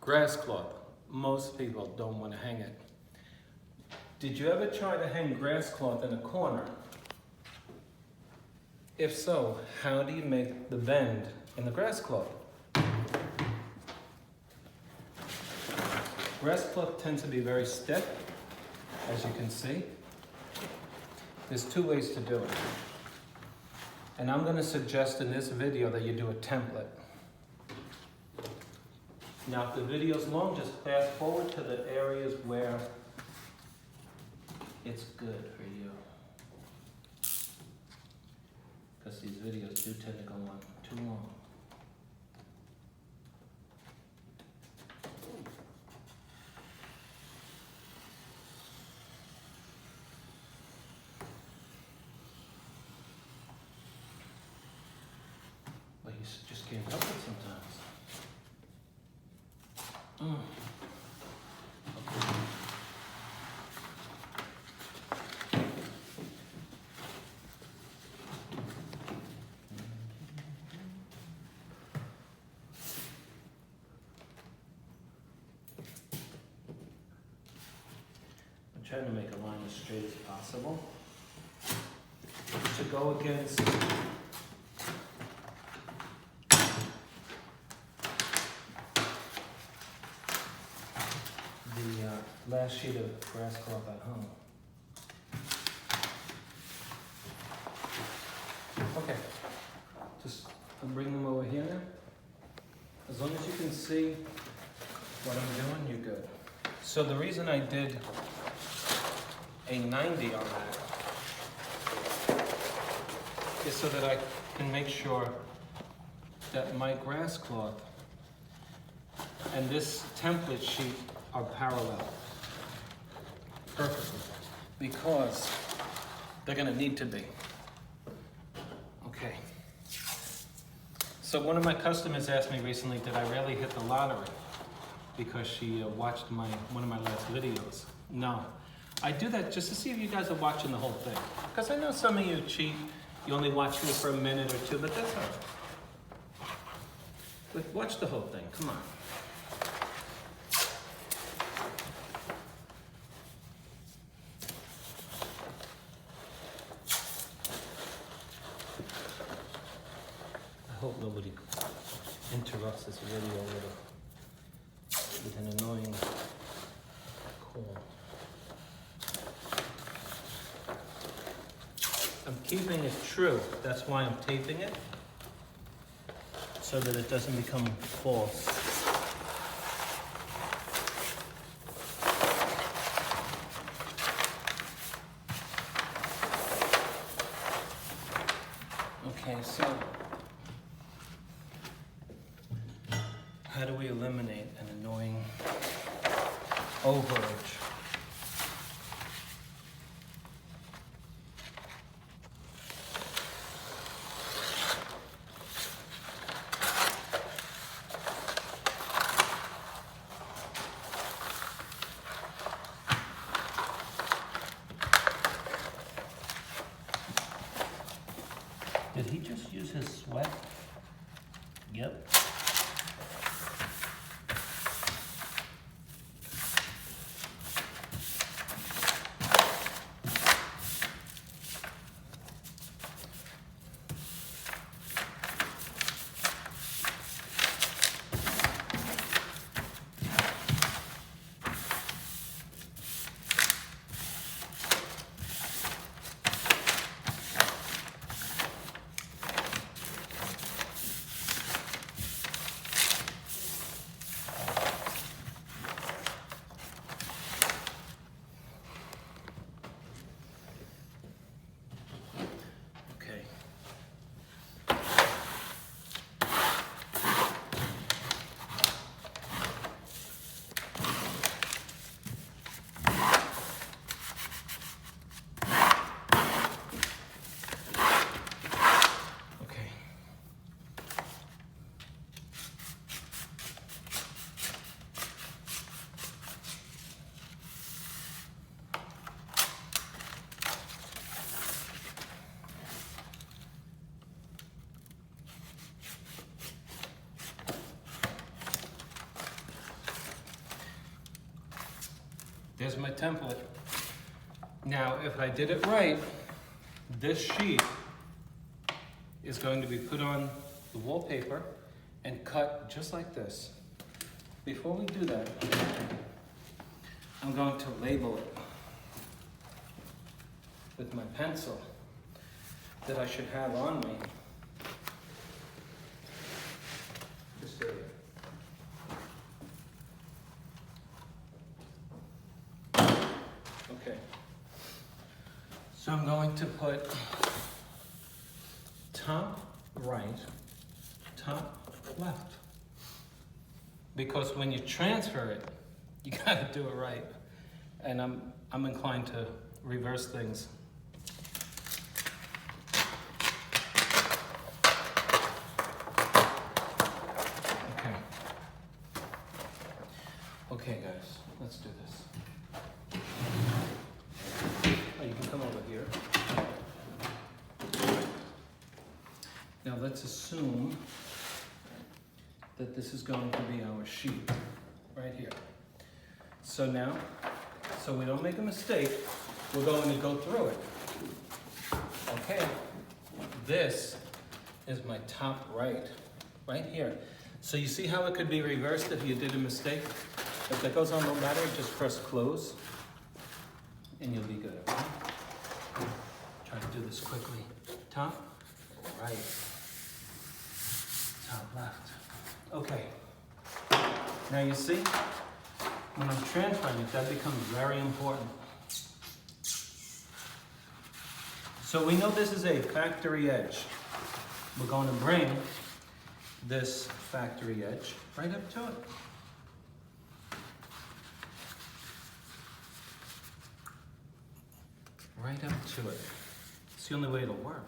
Grass cloth. Most people don't want to hang it. Did you ever try to hang grass cloth in a corner? If so, how do you make the bend in the grass cloth? Grass cloth tends to be very stiff, as you can see. There's two ways to do it. And I'm going to suggest in this video that you do a template. Now, if the video's long, just fast forward to the areas where it's good for you. Because these videos do tend to go on too long. But you just can't help it sometimes. Okay. I'm trying to make a line as straight as possible to go against the last sheet of grass cloth at home. Okay, just bring them over here now. As long as you can see what I'm doing, you're good. So the reason I did a 90 on that is so that I can make sure that my grass cloth and this template sheet are parallel perfectly, because they're going to need to be. Okay. So one of my customers asked me recently, did I really hit the lottery? Because she watched one of my last videos. No. I do that just to see if you guys are watching the whole thing. Because I know some of you cheat. You only watch me for a minute or two, but that's all right. But watch the whole thing. Come on. I hope nobody interrupts this video with an annoying call. I'm keeping it true. That's why I'm taping it, so that it doesn't become false. Okay, so how do we eliminate an annoying overage? Did he just use his sweat? Yep. There's my template. Now, if I did it right, this sheet is going to be put on the wallpaper and cut just like this. Before we do that, I'm going to label it with my pencil that I should have on me. Just there. Okay. So I'm going to put top right, top left. Because when you transfer it, you gotta do it right. And I'm inclined to reverse things. Okay. Okay guys, let's do this. Oh, you can come over here. Now let's assume that this is going to be our sheet right here. So now, so we don't make a mistake, we're going to go through it. Okay, this is my top right here. So you see how it could be reversed if you did a mistake? If that goes on no matter, just press close and you'll be good, okay? Try to do this quickly. Top, right, top, left. Okay, now you see, when I'm transferring it, that becomes very important. So we know this is a factory edge. We're going to bring this factory edge right up to it. Right up to it. It's the only way it'll work.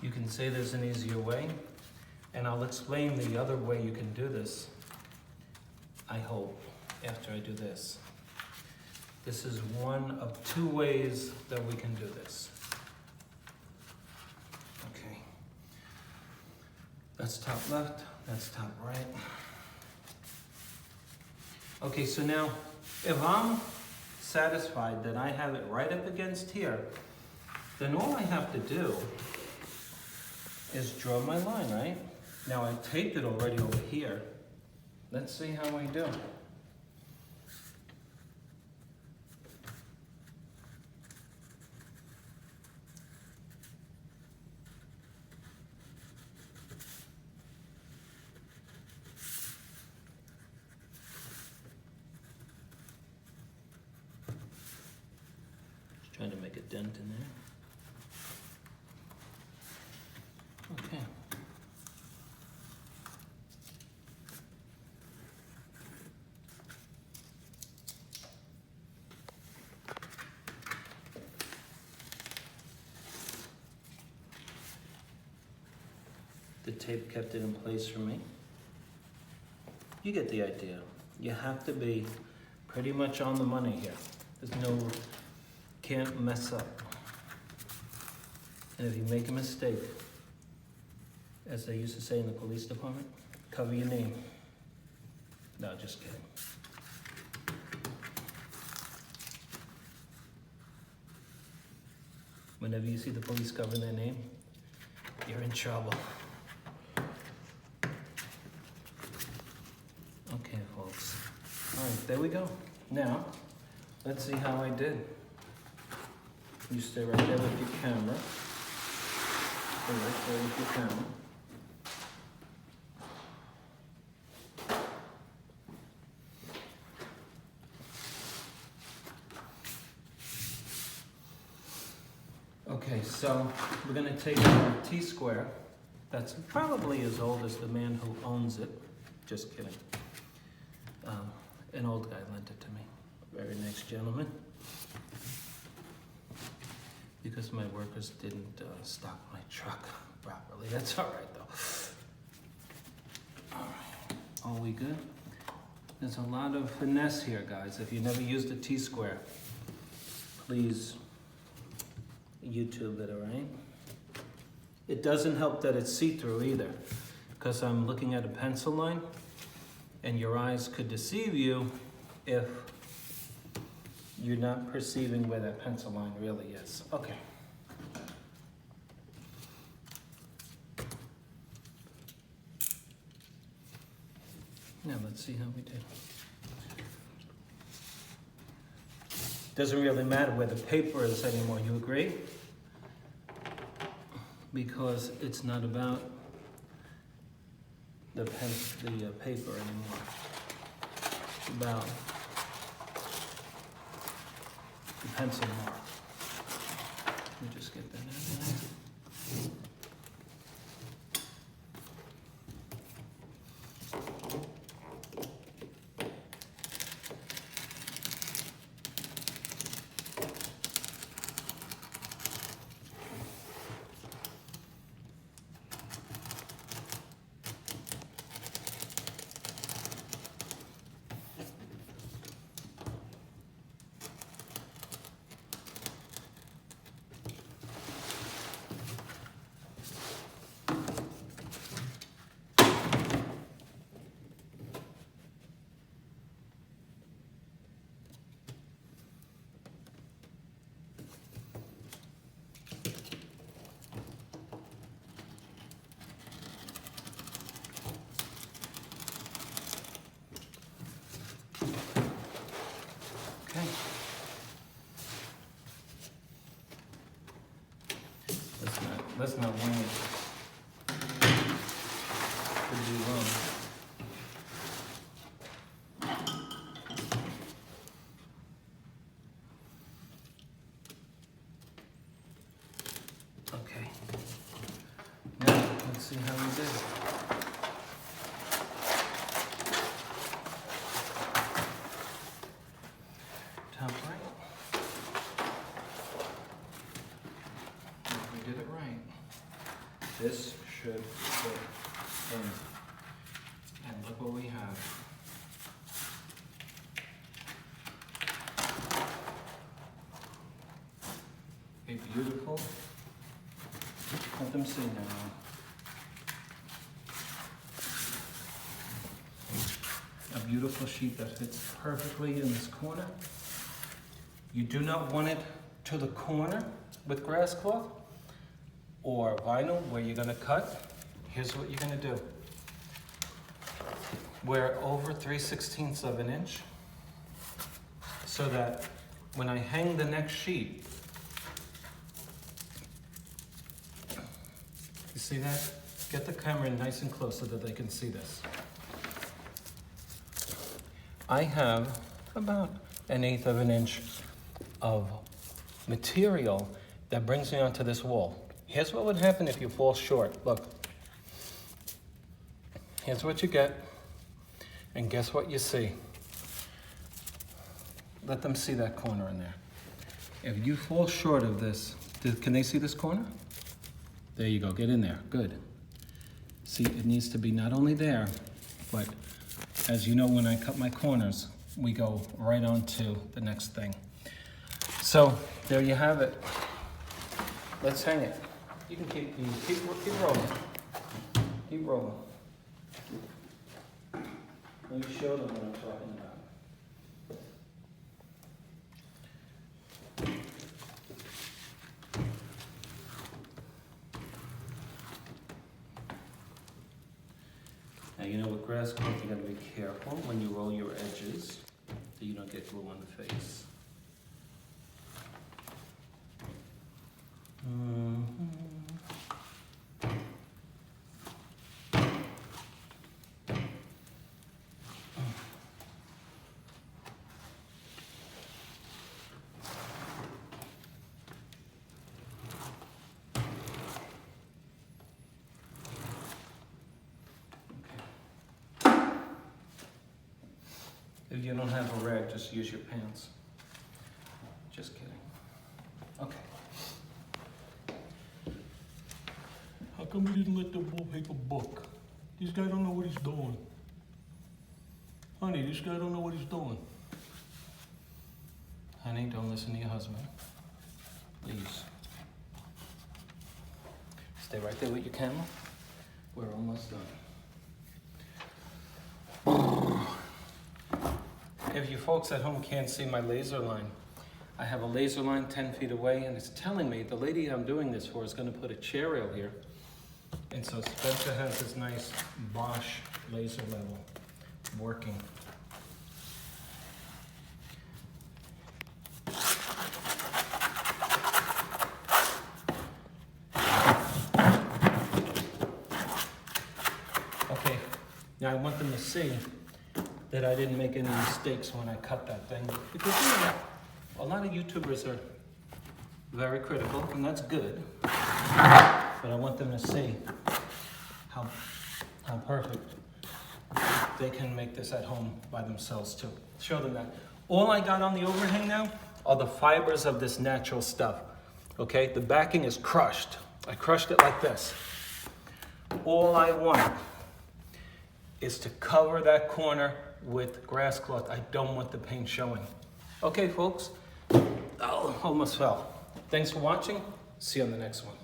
You can say there's an easier way, and I'll explain the other way you can do this, I hope, after I do this. This is one of two ways that we can do this. Okay. That's top left, that's top right. Okay, so now, if I'm satisfied that I have it right up against here, then all I have to do is draw my line, right? Now I taped it already over here. Let's see how I do. Just trying to make a dent in there. Okay. The tape kept it in place for me. You get the idea. You have to be pretty much on the money here. There's no, can't mess up. And if you make a mistake, as they used to say in the police department, cover your name. No, just kidding. Whenever you see the police covering their name, you're in trouble. Okay, folks. All right, there we go. Now, let's see how I did. You stay right there with your camera. Stay right there with your camera. Okay, so we're gonna take a T-square that's probably as old as the man who owns it. Just kidding. An old guy lent it to me. Very nice gentleman. Because my workers didn't stock my truck properly. That's all right though. All right, are we good? There's a lot of finesse here, guys. If you never used a T-square, please YouTube it, all right? It doesn't help that it's see-through either, because I'm looking at a pencil line, and your eyes could deceive you if you're not perceiving where that pencil line really is. Okay. Now let's see how we did. Doesn't really matter where the paper is anymore, you agree? Because it's not about the paper anymore. It's about the pencil mark. Let me just get that out of there. Okay. Let's not wing it. Could be wrong. Okay. Now let's see how we did. Top right. If we did it right, this should fit in. And look what we have. A beautiful, let them see now. A beautiful sheet that fits perfectly in this corner. You do not want it to the corner with Grasscloth or vinyl where you're gonna cut. Here's what you're gonna do. Wear over 3/16 of an inch so that when I hang the next sheet, you see that? Get the camera in nice and close so that they can see this. I have about 1/8 of an inch of material that brings me onto this wall. Here's what would happen if you fall short. Look, here's what you get, and guess what you see? Let them see that corner in there. If you fall short of this, can they see this corner? There you go, get in there, good. See, it needs to be not only there, but as you know, when I cut my corners, we go right on to the next thing. So there you have it. Let's hang it. You can keep rolling. Keep rolling. Let me show them what I'm talking about. Now you know with Grasscloth, you gotta be careful when you roll your edges so you don't get glue on the face. If you don't have a rag, just use your pants. Just kidding. Okay. How come you didn't let the wallpaper book? This guy don't know what he's doing. Honey, this guy don't know what he's doing. Honey, don't listen to your husband. Please. Stay right there with your camera. We're almost done. If you folks at home can't see my laser line, I have a laser line 10 feet away, and it's telling me the lady I'm doing this for is going to put a chair rail here. And so Spencer has this nice Bosch laser level working. Okay, now I want them to see that I didn't make any mistakes when I cut that thing. Because, you know, a lot of YouTubers are very critical, and that's good. But I want them to see how perfect they can make this at home by themselves too. Show them that. All I got on the overhang now are the fibers of this natural stuff. Okay, the backing is crushed. I crushed it like this. All I want is to cover that corner with Grasscloth. I don't want the paint showing. Okay, folks. Oh, almost fell. Thanks for watching. See you on the next one.